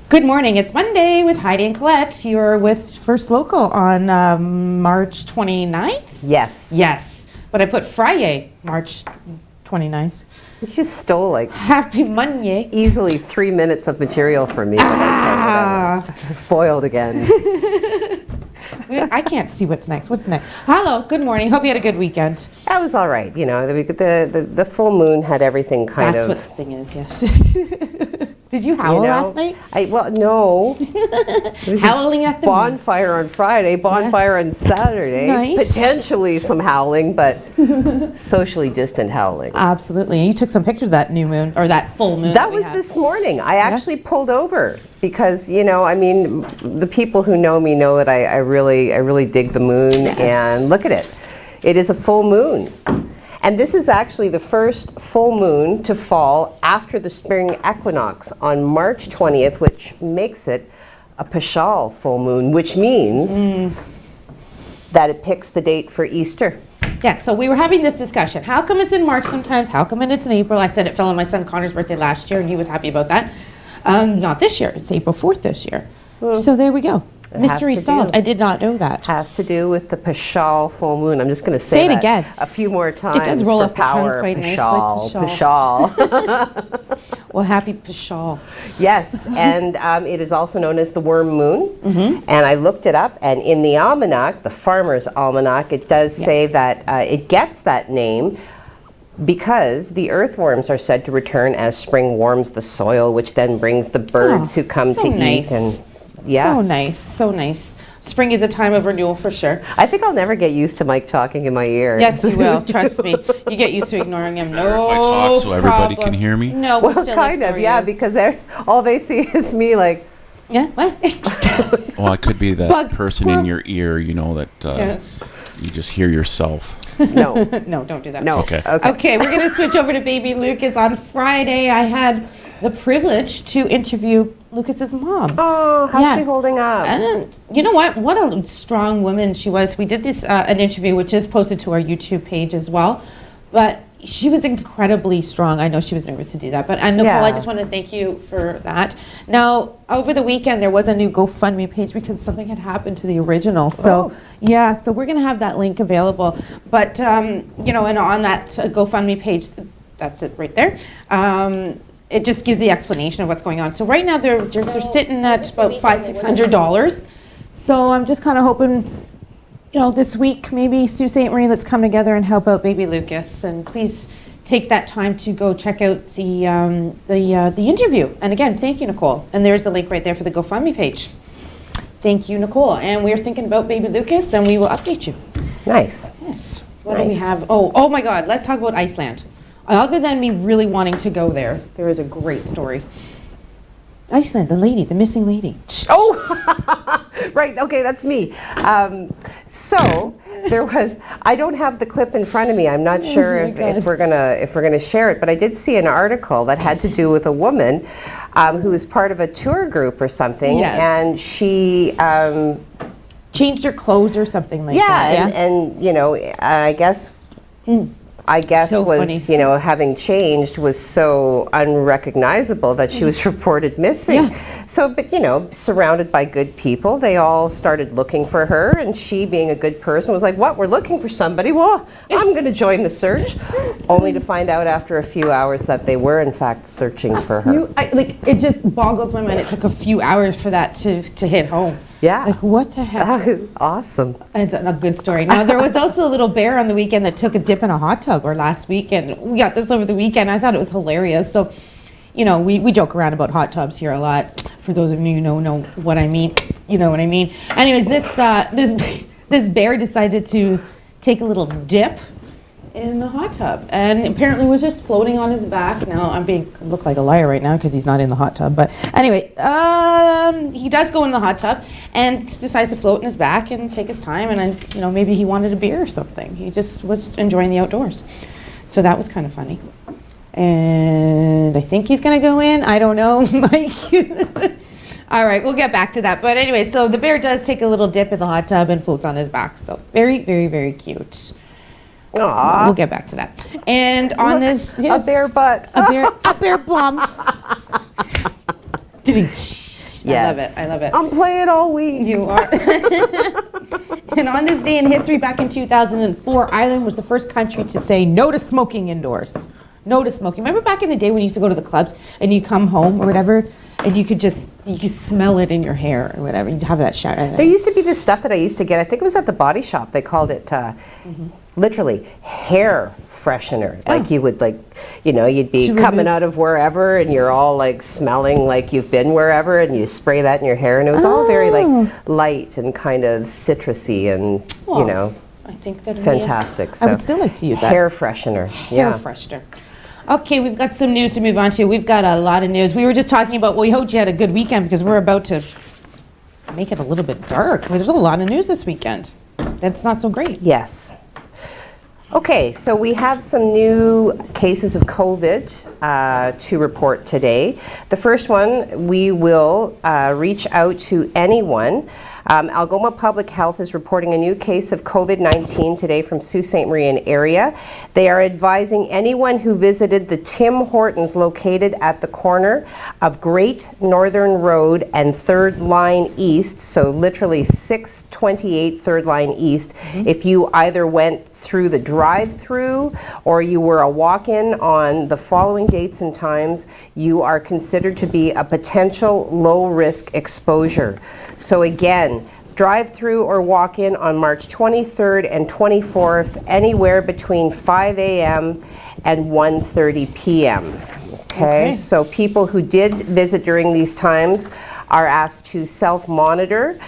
Good morning. It's Monday with Heidi and Colette. You're with First Local on March 29th? Yes. Yes. But I put Friday, March 29th. You just stole like Happy Monday. easily 3 minutes of material from me. But okay, whatever. Foiled again. I can't see what's next. What's next? Hello. Good morning. Hope you had a good weekend. That was all right. You know, the full moon had everything kind That's of. what the thing is, yes. Did you howl last night? Well, no. It was Howling at the moon. bonfire on Friday, bonfire on Saturday. Nice. Potentially some howling, but socially distant howling. Absolutely. And you took some pictures of that new moon, or that full moon. That we was had. this morning. I actually pulled over because, you know, I mean, the people who know me know that I really dig the moon. Yes. And look at it. It is a full moon. And this is actually the first full moon to fall after the spring equinox on March 20th, which makes it a Paschal full moon, which means that it picks the date for Easter. Yeah, so we were having this discussion. How come it's in March sometimes? How come it's in April? I said it fell on my son Connor's birthday last year, and he was happy about that. Not this year. It's April 4th this year. So there we go. Mystery solved. I did not know that. Has to do with the Paschal full moon. I'm just going to say it that again a few more times. It does roll for off the tongue power. quite Paschal, nicely. Paschal. Well, happy Paschal. Yes, and it is also known as the worm moon. And I looked it up, and in the almanac, the Farmer's Almanac, it does say that it gets that name because the earthworms are said to return as spring warms the soil, which then brings the birds who come to eat. And yeah, So nice, so nice. Spring is a time of renewal for sure. I think I'll never get used to Mike talking in my ear. Yes, you will. Trust me. You get used to ignoring him. No If I talk so everybody problem. can hear me? No, we'll Well, still kind of, ignore yeah, you. because all they see is me like, Yeah, what? Well, I could be that Bug. person in your ear, you know, that Yes. you just hear yourself. no, No, don't do that. no. Okay. Okay, we're going to switch over to baby Lucas. On Friday, I had the privilege to interview Lucas's mom. Oh, how's Yeah. she holding up? And you know what? What a strong woman she was. We did this an interview, which is posted to our YouTube page as well. But she was incredibly strong. I know she was nervous to do that. But Nicole, I Yeah. just want to thank you for that. Now, over the weekend, there was a new GoFundMe page because something had happened to the original. So, yeah, so we're going to have that link available. But, you know, and on that GoFundMe page, that's it right there. It just gives the explanation of what's going on. So right now they're sitting at about $500-600. So I'm just kind of hoping, you know, this week maybe Sault Ste. Marie, let's come together and help out baby Lucas. And please take that time to go check out the interview. And again, thank you, Nicole. And there's the link right there for the GoFundMe page. Thank you, Nicole. And we're thinking about baby Lucas, and we will update you. Nice. Yes. What do we Nice. have? Oh my God. Let's talk about Iceland. Other than me really wanting to go there, there is a great story. Iceland, the missing lady. Oh, right. Okay, that's me. So there was. I don't have the clip in front of me. I'm not sure if we're gonna share it. But I did see an article that had to do with a woman who was part of a tour group or something, Yes. and she. Changed her clothes or something like that. Yeah, and you know, I guess So was funny. you know, having changed was so unrecognizable that she was reported missing. Yeah. So, but you know, surrounded by good people, they all started looking for her, and she, being a good person, was like, "What? We're looking for somebody. Well, I'm going to join the search," only to find out after a few hours that they were in fact searching for her. It just boggles my mind. It took a few hours for that to hit home. Yeah. Like, what the heck? Awesome. It's a good story. Now, there was also a little bear on the weekend that took a dip in a hot tub, or last weekend. We got this over the weekend. I thought it was hilarious. So, you know, we joke around about hot tubs here a lot. For those of you who know what I mean, you know what I mean. Anyways, this bear decided to take a little dip in the hot tub, and apparently was just floating on his back. Now I look like a liar right now because he's not in the hot tub, but anyway, he does go in the hot tub and decides to float in his back and take his time. And maybe he wanted a beer or something. He just was enjoying the outdoors, so that was kind of funny. And I think he's gonna go in. I don't know, Mike. All right, we'll get back to that. But anyway, so the bear does take a little dip in the hot tub and floats on his back. So very, very, very cute. Aww. We'll get back to that. And on this, a bear butt. a bear bum. Yes. I love it. I'm playing all week. You are. And on this day in history, back in 2004, Ireland was the first country to say no to smoking indoors. No to smoking. Remember back in the day when you used to go to the clubs and you come home or whatever, and you could smell it in your hair or whatever. You'd have that shower. There used to be this stuff that I used to get. I think it was at the Body Shop. They called it literally hair freshener. Like you would you'd be coming out of wherever and you're all like smelling like you've been wherever, and you spray that in your hair, and it was all very like light and kind of citrusy and I think that fantastic. I would still like to use that. Hair freshener. Hair freshener. Okay, we've got some news to move on to. We've got a lot of news. We were just talking about, we hope you had a good weekend because we're about to make it a little bit dark. There's a lot of news this weekend. That's not so great. Yes. Okay, so we have some new cases of COVID to report today. The first one, we will reach out to anyone. Algoma Public Health is reporting a new case of COVID-19 today from Sault Ste. Marie and area. They are advising anyone who visited the Tim Hortons located at the corner of Great Northern Road and 3rd Line East, so literally 628 3rd Line East, if you either went through the drive-through or you were a walk-in on the following dates and times, you are considered to be a potential low-risk exposure. So again, drive-through or walk-in on March 23rd and 24th, anywhere between 5 a.m. and 1:30 p.m. Okay, so people who did visit during these times are asked to self-monitor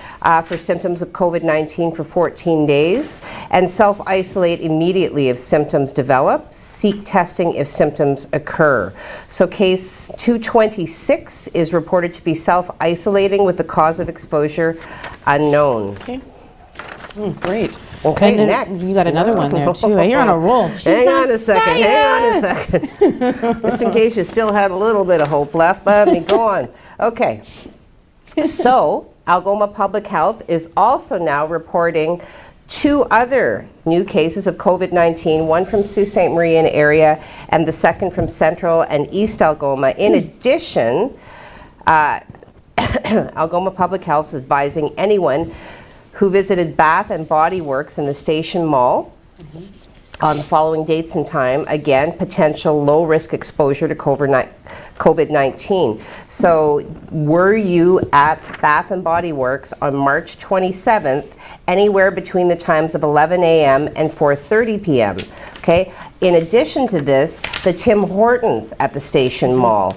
for symptoms of COVID-19 for 14 days and self-isolate immediately if symptoms develop, seek testing if symptoms occur. So case 226 is reported to be self-isolating with the cause of exposure unknown. Okay. Great. Okay, and next. You got another one there too. You're on a roll. Hang on a second. Just in case you still had a little bit of hope left, let me go on. Okay. So, Algoma Public Health is also now reporting 2 other new cases of COVID-19, one from Sault Ste. Marie and area, and the second from Central and East Algoma. In addition, Algoma Public Health is advising anyone who visited Bath and Body Works in the Station Mall on the following dates and time, again, potential low-risk exposure to COVID-19. So were you at Bath and Body Works on March 27th, anywhere between the times of 11 a.m. and 4:30 p.m., okay? In addition to this, the Tim Hortons at the Station Mall,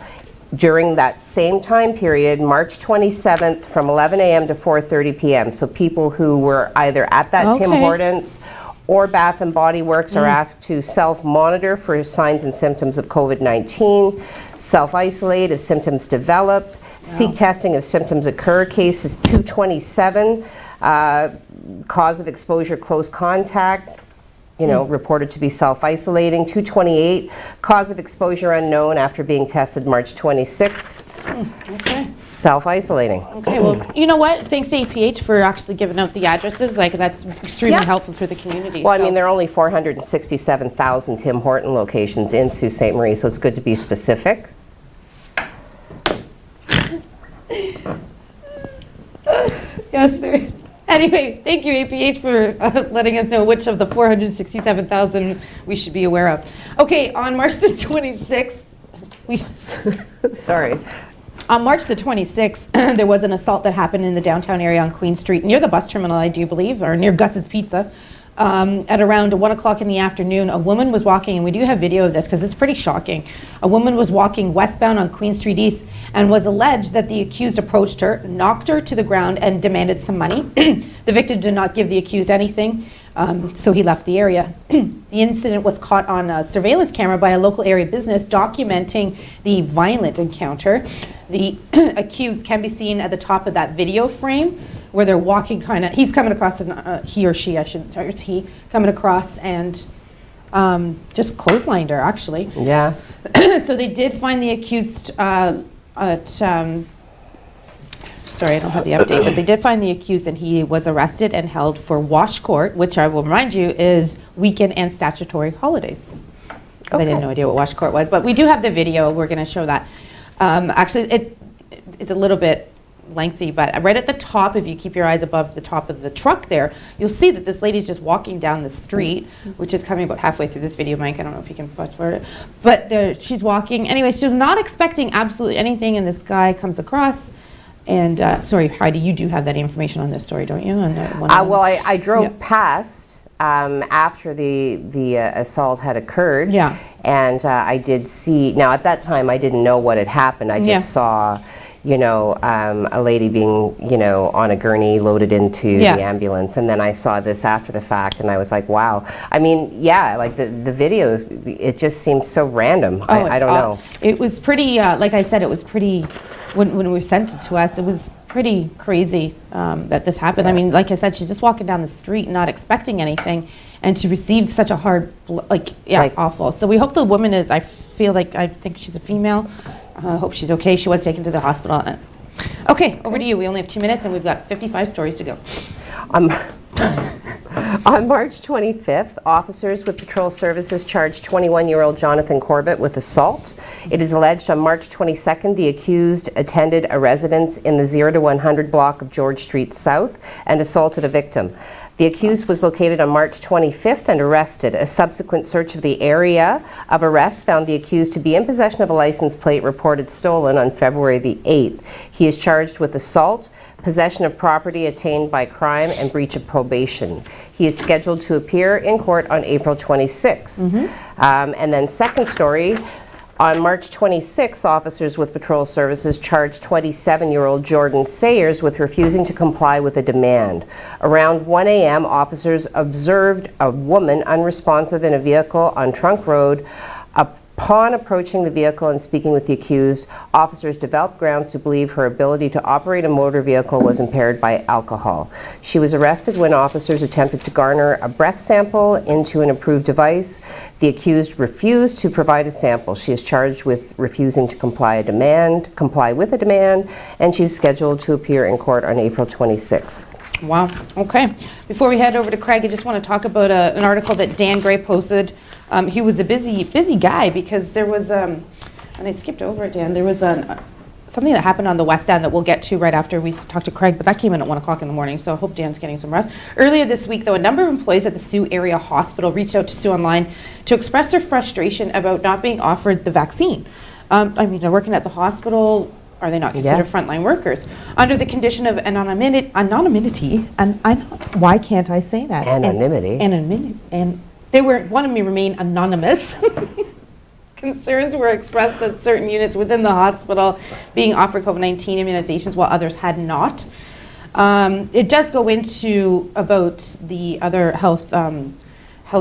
during that same time period, March 27th, from 11 a.m. to 4:30 p.m. So people who were either at that Tim Hortons or Bath and Body Works are asked to self-monitor for signs and symptoms of COVID-19, self-isolate if symptoms develop, seek testing if symptoms occur. Cases 227, cause of exposure, close contact, reported to be self-isolating. 228, cause of exposure unknown after being tested March 26th. Okay. Self-isolating. Okay, well, you know what? Thanks to APH for actually giving out the addresses. Like, that's extremely helpful for the community. Well, I mean, there are only 467,000 Tim Horton locations in Sault Ste. Marie, so it's good to be specific. Yes, there is. Anyway, thank you, APH, for letting us know which of the 467,000 we should be aware of. Okay, on March the 26th, Sorry. On March the 26th, there was an assault that happened in the downtown area on Queen Street, near the bus terminal, I do believe, or near Gus's Pizza. At around 1 o'clock in the afternoon, a woman was walking, and we do have video of this because it's pretty shocking. A woman was walking westbound on Queen Street East and was alleged that the accused approached her, knocked her to the ground, and demanded some money. The victim did not give the accused anything, so he left the area. The incident was caught on a surveillance camera by a local area business documenting the violent encounter. The accused can be seen at the top of that video frame, where they're walking he's coming across, he or she, or it's he, coming across and just clotheslined her, actually. Yeah. So they did find the accused sorry, I don't have the update, but they did find the accused and he was arrested and held for wash court, which I will remind you is weekend and statutory holidays. I had no idea what wash court was, but we do have the video. We're going to show that. Actually, it's a little bit lengthy, but right at the top, if you keep your eyes above the top of the truck there, you'll see that this lady's just walking down the street, which is coming about halfway through this video, Mike. I don't know if you can fast forward it. But she's walking. Anyway, she's not expecting absolutely anything, and this guy comes across. And sorry, Heidi, you do have that information on this story, don't you? Well, I drove past after the assault had occurred. Yeah. And I did see, now at that time I didn't know what had happened. I just saw, a lady being, on a gurney loaded into the ambulance. And then I saw this after the fact and I was like, wow. I mean, like the video, it just seems so random. I don't know. It was pretty, like I said, it was pretty, when we sent it to us, it was pretty crazy that this happened. I mean, like I said, she's just walking down the street not expecting anything, and to receive such a hard, awful. So we hope the woman I think she's a female. I hope she's okay. She was taken to the hospital. Okay, over to you. We only have 2 minutes and we've got 55 stories to go. On March 25th, officers with patrol services charged 21-year-old Jonathan Corbett with assault. It is alleged on March 22nd, the accused attended a residence in the 0 to 100 block of George Street South and assaulted a victim. The accused was located on March 25th and arrested. A subsequent search of the area of arrest found the accused to be in possession of a license plate reported stolen on February the 8th. He is charged with assault, possession of property attained by crime, and breach of probation. He is scheduled to appear in court on April 26th. And then second story, on March 26th, officers with patrol services charged 27-year-old Jordan Sayers with refusing to comply with a demand. Around 1 a.m., officers observed a woman unresponsive in a vehicle on Trunk Road. Upon approaching the vehicle and speaking with the accused, officers developed grounds to believe her ability to operate a motor vehicle was impaired by alcohol. She was arrested when officers attempted to garner a breath sample into an approved device. The accused refused to provide a sample. She is charged with refusing to comply with a demand, and she's scheduled to appear in court on April 26th. Wow. Okay. Before we head over to Craig, I just want to talk about an article that Dan Gray posted. He was a busy guy because there was, and I skipped over it, Dan, there was something that happened on the West End that we'll get to right after we talk to Craig, but that came in at 1 o'clock in the morning, so I hope Dan's getting some rest. Earlier this week, though, a number of employees at the Sault area hospital reached out to Sault Online to express their frustration about not being offered the vaccine. I mean, they're working at the hospital. Are they not considered frontline workers? Under the condition of anonymity, and why can't I say that? Anonymity. And they wanted me to remain anonymous. Concerns were expressed that certain units within the hospital being offered COVID-19 immunizations while others had not. It does go into about the other health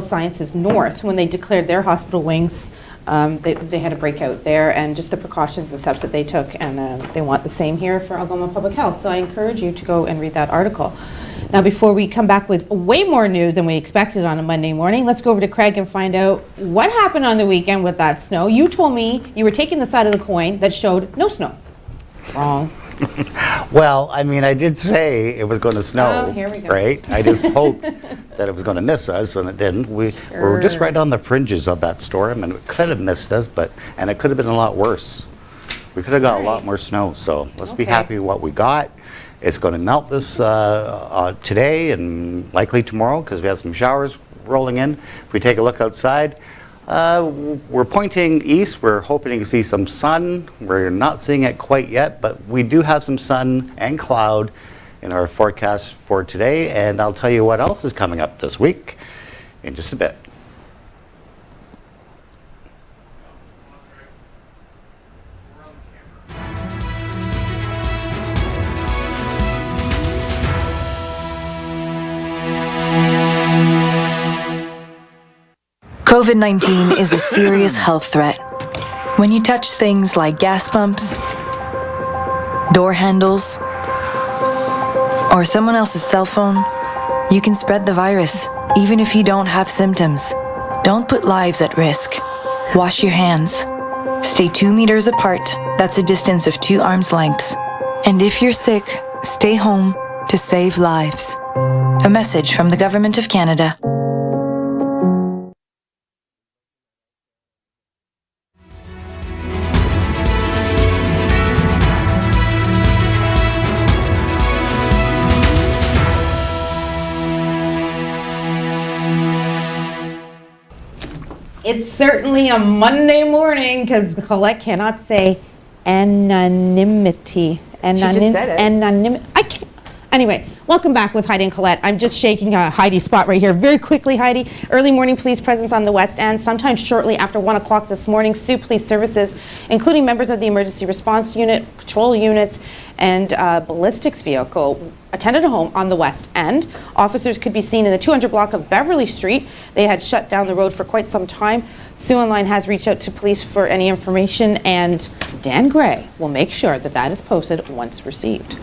sciences north when they declared their hospital wings. They had a breakout there, and just the precautions and steps that they took, and they want the same here for Algoma Public Health. So I encourage you to go and read that article. Now, before we come back with way more news than we expected on a Monday morning, let's go over to Craig and find out what happened on the weekend with that snow. You told me you were taking the side of the coin that showed no snow. Wrong. Well, I mean, I did say it was going to snow, Oh, here we go. right? I just hoped that it was going to miss us, and it didn't. We were just right on the fringes of that storm, and it could have missed us, and it could have been a lot worse. We could have got a lot more snow, so let's be happy with what we got. It's going to melt this today and likely tomorrow because we have some showers rolling in. If we take a look outside, we're pointing east. We're hoping to see some sun. We're not seeing it quite yet, but we do have some sun and cloud in our forecast for today. And I'll tell you what else is coming up this week in just a bit. COVID-19 is a serious health threat. When you touch things like gas pumps, door handles, or someone else's cell phone, you can spread the virus, even if you don't have symptoms. Don't put lives at risk. Wash your hands. Stay 2 meters apart. That's a distance of 2 arms lengths. And if you're sick, stay home to save lives. A message from the Government of Canada. It's certainly a Monday morning because Colette cannot say anonymity. just said it. Anonymity. I can't. Anyway, welcome back with Heidi and Colette. I'm just shaking Heidi's spot right here. Very quickly, Heidi. Early morning police presence on the West End. Sometime shortly after 1 o'clock this morning, Sault Police Services, including members of the Emergency Response Unit, patrol units, and ballistics vehicle, attended a home on the West End. Officers could be seen in the 200 block of Beverly Street. They had shut down the road for quite some time. Sue Online has reached out to police for any information, and Dan Gray will make sure that that is posted once received.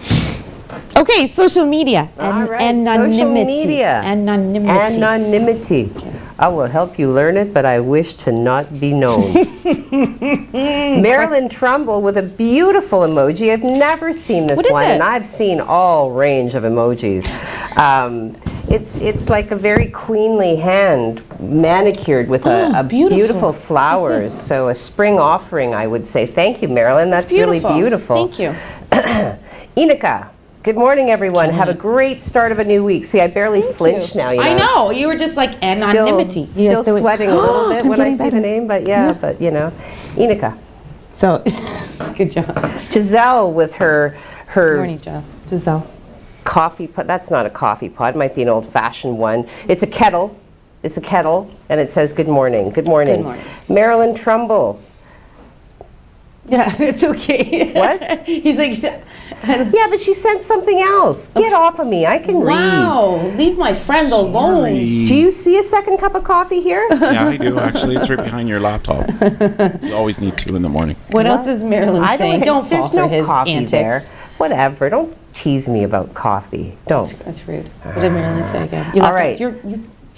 Okay, social media. All right, Anonymity. social media. Anonymity. I will help you learn it, but I wish to not be known. Marilyn Trumbull with a beautiful emoji. I've never seen this What is one, it? and I've seen all range of emojis. It's like a very queenly hand, manicured with a beautiful. beautiful flowers. So a spring offering, I would say. Thank you, Marilyn. That's really beautiful. Thank you. Inika. Good morning, everyone. Have a great start of a new week. See, I barely flinch now. You know. I know. You were just like anonymity. Still sweating a little bit I'm when I getting see better. the name, but yeah, but you know, Inika. So, good job. Giselle with her Good morning, Giselle. coffee pot. That's not a coffee pot. It might be an old-fashioned one. It's a kettle. It's a kettle, and it says good morning. Good morning. Good morning. Marilyn Trumbull. Yeah, it's okay. What? He's like, Yeah, but she sent something else. Get off of me. I can read. wow, leave my friend alone. Do you see a second cup of coffee here? Yeah, I do actually. It's right behind your laptop. You always need 2 in the morning. What else is Marilyn saying? Don't fall there's for no his coffee antics. there. Whatever. Don't tease me about coffee. Don't. That's rude. What did Marilyn say again? You left All right.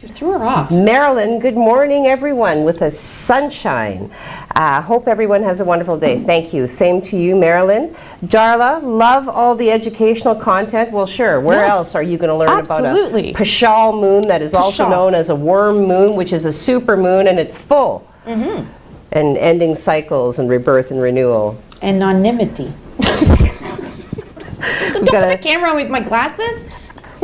You threw her off. Marilyn, good morning, everyone, with a sunshine. Hope everyone has a wonderful day. Thank you. Same to you, Marilyn. Darla, love all the educational content. Well, sure. Where Yes. else are you going to learn Absolutely. about a Pashal moon that is also Pashal. known as a worm moon, which is a super moon, and it's full. And ending cycles and rebirth and renewal. Anonymity. Don't got put a- the camera on with my glasses.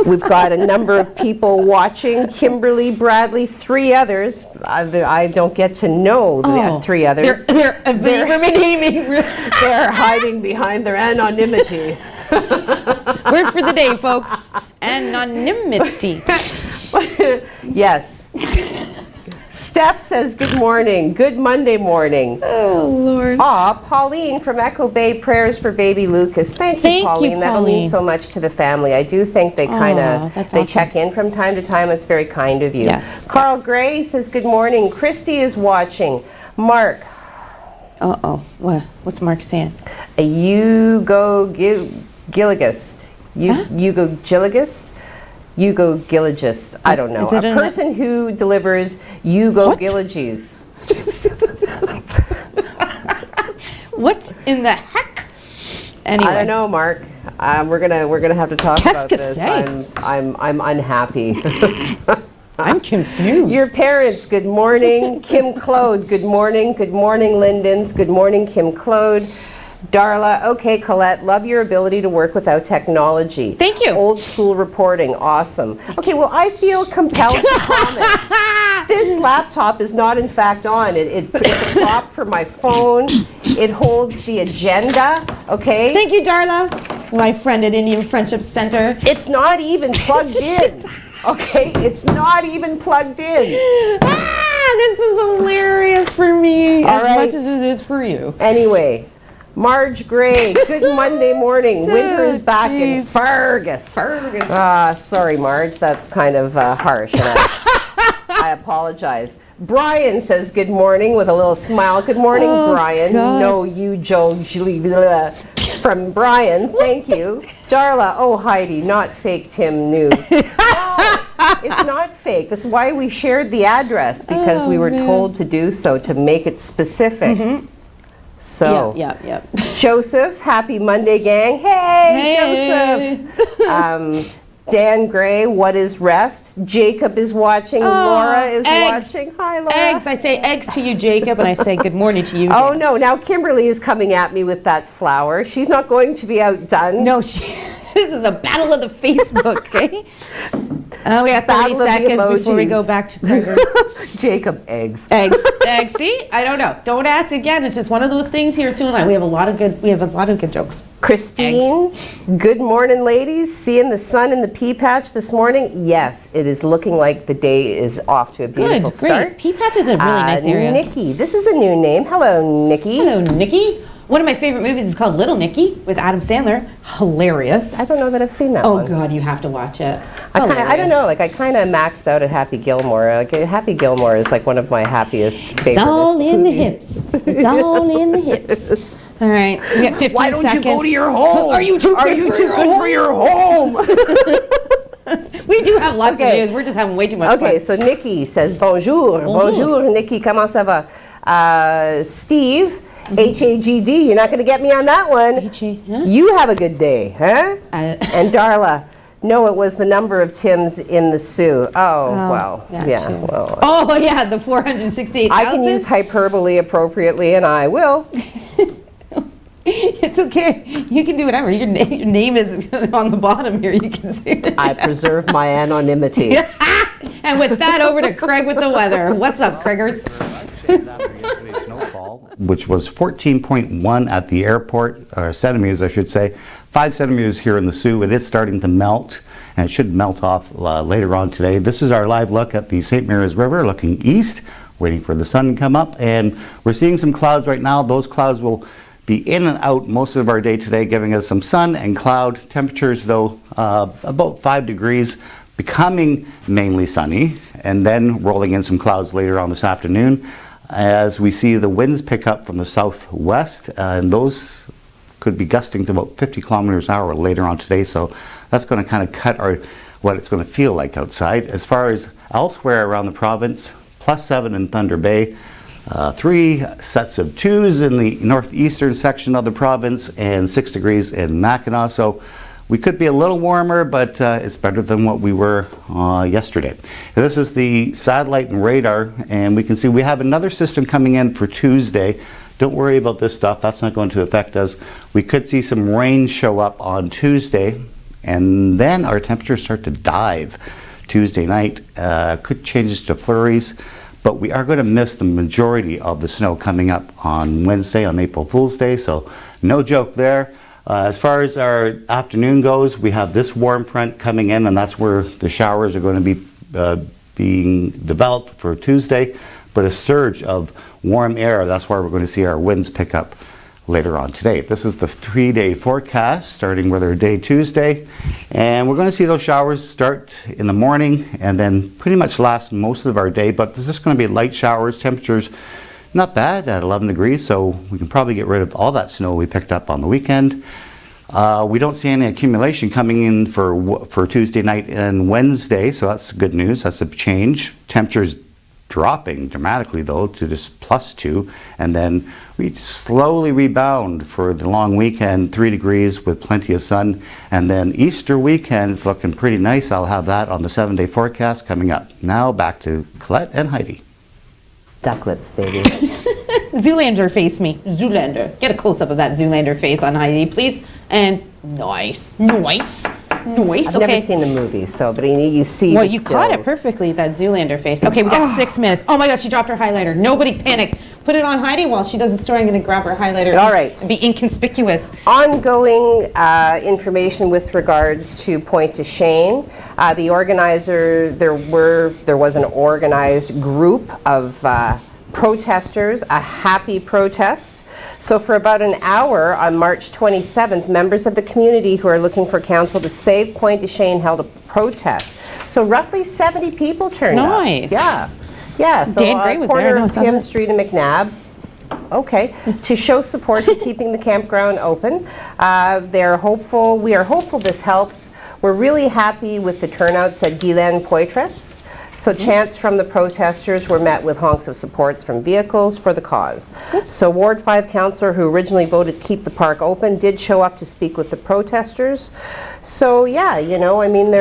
We've got a number of people watching. Kimberly, Bradley, 3 others. I don't get to know the 3 others. They're remaining. They're hiding behind their anonymity. Word for the day, folks. Anonymity. Yes. Steph says, good morning. Good Monday morning. Oh, Lord. Pauline from Echo Bay, prayers for baby Lucas. Thank Thank you, you, Pauline. That'll mean Pauline. so much to the family. I do think they kind of, that's they awesome. check in from time to time. It's very kind of you. Yes. Carl Gray says, good morning. Christy is watching. Mark, Uh-oh. What's Mark saying? you go Gilligist. You go Gilligist? You go Gillagist. I don't know. Is it A person who delivers you go Gilligies. What in the heck? Anyway. I don't know, Mark. We're gonna have to talk Qu'est-ce about que this. c'est? I'm unhappy. I'm confused. Your parents, good morning. Kim Claude, good morning. Good morning, Lindens. Good morning, Kim Claude. Darla, okay, Colette, love your ability to work without technology. Thank you. Old school reporting, awesome. Okay, well, I feel compelled to comment. This laptop is not in fact on. It's a prop for my phone. It holds the agenda, okay? Thank you, Darla, my friend at Indian Friendship Center. It's not even plugged in. Okay, it's not even plugged in. This is hilarious for me All as right. much as it is for you. Anyway, Marge Gray, good Monday morning. Winter is back in Fergus. Sorry, Marge, that's kind of harsh. And I apologize. Brian says good morning with a little smile. Good morning, Brian. God. No, you, Joe. From Brian, thank you. Darla, oh, Heidi, not fake Tim news. It's not fake. That's why we shared the address, because we were told to do so, to make it specific. So, Yeah. Joseph, happy Monday, gang. Hey, Joseph. Dan Gray, what is rest? Jacob is watching. Laura is eggs. watching. Hi, Laura. Eggs. I say eggs to you, Jacob, and I say good morning to you. Oh, Dan. no. Now Kimberly is coming at me with that flower. She's not going to be outdone. No, this is a battle of the Facebook, okay? We have 30 Battle of the seconds before we emojis. go back to Kroger's. Jacob, eggs. Eggs. Eggs. See? I don't know. Don't ask again. It's just one of those things here, Sue and I. We have a lot of good jokes. Christine, good morning, ladies. Seeing the sun in the pea patch this morning? Yes, it is looking like the day is off to a beautiful start. Great. Pea patch is a really nice area. Nikki, this is a new name. Hello, Nikki. Hello, Nikki. One of my favorite movies is called Little Nicky with Adam Sandler. Hilarious. I don't know that I've seen that one. Oh God, you have to watch it. I don't know. Like I kind of maxed out at Happy Gilmore. Like Happy Gilmore is like one of my happiest favorite. It's all in the hits. It's all in the hits. All right, we got 15 Why don't seconds. you go to your home? Are you too good for your home? We do have lots of news. We're just having way too much fun. Okay, so Nikki says bonjour. Bonjour, Nikki. Comment ça va? Steve. H-A-G-D, you're not going to get me on that one. You have a good day, huh? And Darla, no, it was the number of Tims in the Sioux. Well, well. Oh, yeah, the 468,000. I can use hyperbole appropriately, and I will. It's okay. You can do whatever. Your name is on the bottom here. You can say it. I preserve my anonymity. And with that, over to Craig with the weather. What's up, Craigers? Which was 14.1 at the airport, or centimeters, I should say. 5 centimeters here in the Sioux. It is starting to melt, and it should melt off later on today. This is our live look at the St. Mary's River, looking east, waiting for the sun to come up, and we're seeing some clouds right now. Those clouds will be in and out most of our day today, giving us some sun and cloud. Temperatures, though, about 5 degrees, becoming mainly sunny, and then rolling in some clouds later on this afternoon. As we see the winds pick up from the southwest, and those could be gusting to about 50 kilometers an hour later on today, so that's going to kind of cut what it's going to feel like outside. As far as elsewhere around the province, +7 in Thunder Bay, 3 sets of 2s in the northeastern section of the province, and 6 degrees in Mackinac. So we could be a little warmer, but it's better than what we were yesterday. This is the satellite and radar, and we can see we have another system coming in for Tuesday. Don't worry about this stuff. That's not going to affect us. We could see some rain show up on Tuesday, and then our temperatures start to dive Tuesday night. Could change to flurries, but we are going to miss the majority of the snow coming up on Wednesday, on April Fool's Day, so no joke there. As far as our afternoon goes, we have this warm front coming in, and that's where the showers are going to be being developed for Tuesday. But a surge of warm air, that's why we're going to see our winds pick up later on today. This is the 3-day forecast, starting with our day Tuesday. And we're going to see those showers start in the morning and then pretty much last most of our day. But this is going to be light showers, temperatures not bad at 11 degrees, so we can probably get rid of all that snow we picked up on the weekend. We don't see any accumulation coming in for Tuesday night and Wednesday, so that's good news. That's a change. Temperatures dropping dramatically, though, to just +2, and then we slowly rebound for the long weekend, 3 degrees with plenty of sun, and then Easter weekend is looking pretty nice. I'll have that on the 7-day forecast coming up. Now back to Colette and Heidi. Duck lips, baby. Zoolander face me. Zoolander. Get a close-up of that Zoolander face on Heidi, please. And nice. I've never seen the movie, so, but you see Well, the you caught it stills. perfectly, that Zoolander face. Okay, we got 6 minutes. Oh my gosh, she dropped her highlighter. Nobody panic. Put it on Heidi while she does the story. I'm going to grab her highlighter. All right. And be inconspicuous. Ongoing information with regards to Point to Shane. The organizer, there was an organized group of protesters, a happy protest. So for about an hour on March 27th, members of the community who are looking for council to save Point de Shane held a protest. So roughly 70 people turned up. Nice. Yeah. So Dan Gray was there. corner I know, I of saw Kim that. Street and McNabb. Okay, to show support to keeping the campground open. They're hopeful. We are hopeful this helps. We're really happy with the turnout, said Guylaine Poitras. So chants from the protesters were met with honks of supports from vehicles for the cause. So Ward 5 councillor, who originally voted to keep the park open, did show up to speak with the protesters. So yeah, I mean,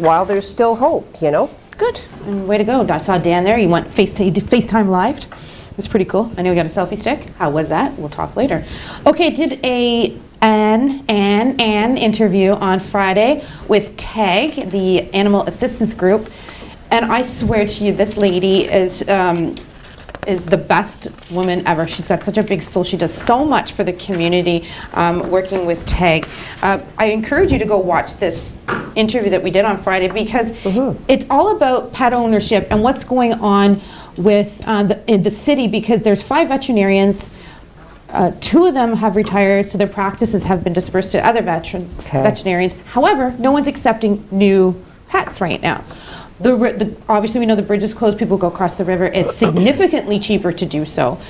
while there's still hope, Good. And way to go. I saw Dan there. You went FaceTime live. It was pretty cool. I know you got a selfie stick. How was that? We'll talk later. Okay, did an interview on Friday with TAG, the Animal Assistance Group. And I swear to you, this lady is the best woman ever. She's got such a big soul. She does so much for the community, working with TAG. I encourage you to go watch this interview that we did on Friday, because it's all about pet ownership and what's going on with in the city, because there's 5 veterinarians. 2 of them have retired, so their practices have been dispersed to other veterinarians. However, no one's accepting new pets right now. Obviously, we know the bridge is closed. People go across the river. It's significantly cheaper to do so,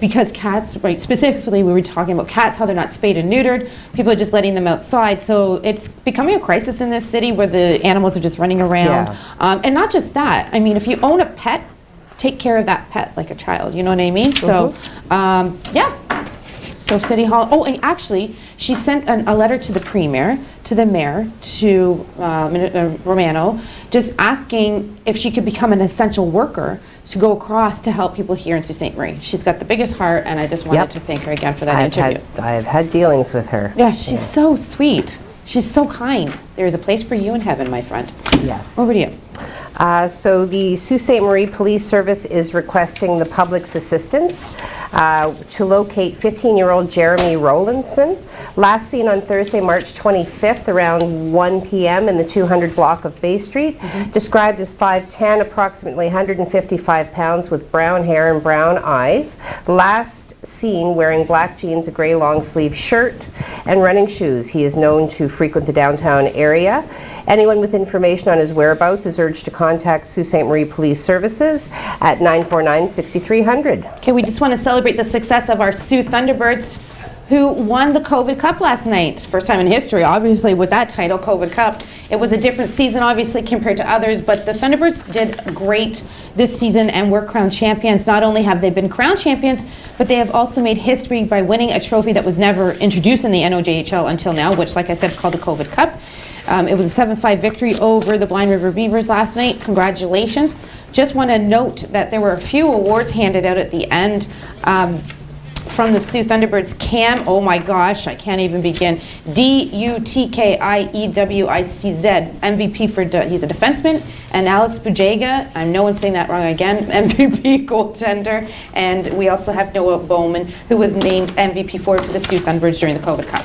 because cats, right? Specifically, we were talking about cats, how they're not spayed and neutered. People are just letting them outside. So it's becoming a crisis in this city where the animals are just running around. Yeah. And not just that. I mean, if you own a pet, take care of that pet like a child. You know what I mean? So, yeah. So City Hall. Oh, and actually, she sent a letter to the Premier, to the Mayor, to Romano, just asking if she could become an essential worker to go across to help people here in Sault Ste. Marie. She's got the biggest heart, and I just wanted to thank her again for that interview. I've had dealings with her. Yeah, she's so sweet. She's so kind. There is a place for you in heaven, my friend. Yes. Over to you. So the Sault Ste. Marie Police Service is requesting the public's assistance to locate 15-year-old Jeremy Rowlandson, last seen on Thursday, March 25th around 1 p.m. in the 200 block of Bay Street, described as 5'10", approximately 155 pounds, with brown hair and brown eyes. Last seen wearing black jeans, a gray long-sleeve shirt, and running shoes. He is known to frequent the downtown area. Anyone with information on his whereabouts is urged to contact Sault Ste. Marie Police Services at 949-6300. Okay, we just want to celebrate the success of our Sioux Thunderbirds, who won the COVID Cup last night. First time in history, obviously, with that title, COVID Cup. It was a different season, obviously, compared to others, but the Thunderbirds did great this season and were crowned champions. Not only have they been crowned champions, but they have also made history by winning a trophy that was never introduced in the NOJHL until now, which, like I said, is called the COVID Cup. It was a 7-5 victory over the Blind River Beavers last night. Congratulations. Just want to note that there were a few awards handed out at the end from the Sioux Thunderbirds. Cam, oh my gosh, I can't even begin. D-U-T-K-I-E-W-I-C-Z, MVP for, he's a defenseman. And Alex Bujega, I know I'm saying that wrong again, MVP goaltender. And we also have Noah Bowman, who was named MVP for the Sioux Thunderbirds during the COVID Cup.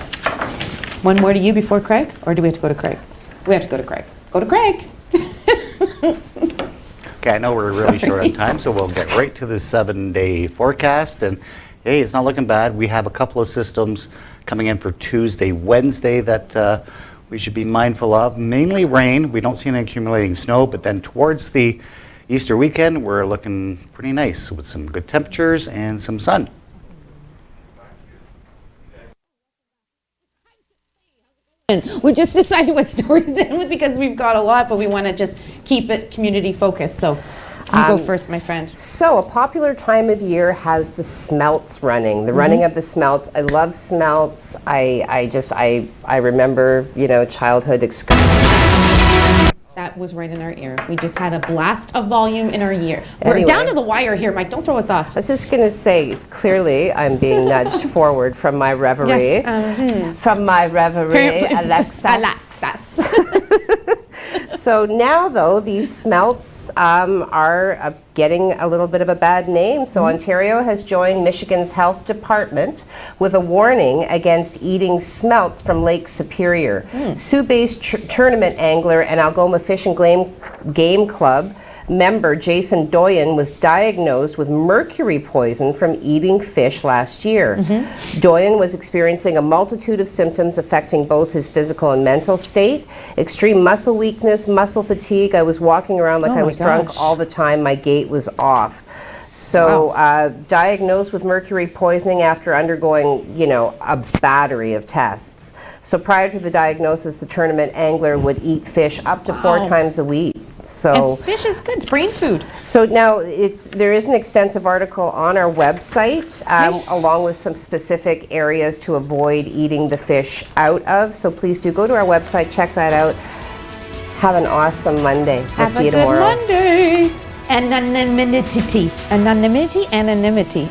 One more to you before Craig, or do we have to go to Craig? We have to go to Craig. Go to Craig. Okay, I know we're really short on time, so we'll get right to the 7-day forecast. And hey, it's not looking bad. We have a couple of systems coming in for Tuesday, Wednesday that we should be mindful of. Mainly rain. We don't see any accumulating snow, but then towards the Easter weekend, we're looking pretty nice with some good temperatures and some sun. We're just deciding what stories in with, because we've got a lot, but we want to just keep it community focused. So you go first, my friend. So a popular time of year has the smelts running, the running of the smelts. I love smelts. I remember, you know, childhood excursions. That was right in our ear. We just had a blast of volume in our ear. We're Anyway. down to the wire here, Mike. Don't throw us off. I was just going to say, clearly, I'm being nudged forward from my reverie. Yes. From my reverie, Alexis. So now, though, these smelts are getting a little bit of a bad name. So Ontario has joined Michigan's Health Department with a warning against eating smelts from Lake Superior. Sioux-based tournament angler and Algoma Fish and Game Club member Jason Doyen was diagnosed with mercury poison from eating fish last year. Doyen was experiencing a multitude of symptoms affecting both his physical and mental state. Extreme muscle weakness, muscle fatigue. I was walking around like I was drunk all the time. My gait was off. So diagnosed with mercury poisoning after undergoing, you know, a battery of tests. So prior to the diagnosis, the tournament angler would eat fish up to 4 times a week. So And fish is good. It's brain food. so now there is an extensive article on our website along with some specific areas to avoid eating the fish out of. So please do go to our website, check that out. Have an awesome Monday. We'll Have see a you good tomorrow. Monday. Anonymity. Anonymity. Anonymity.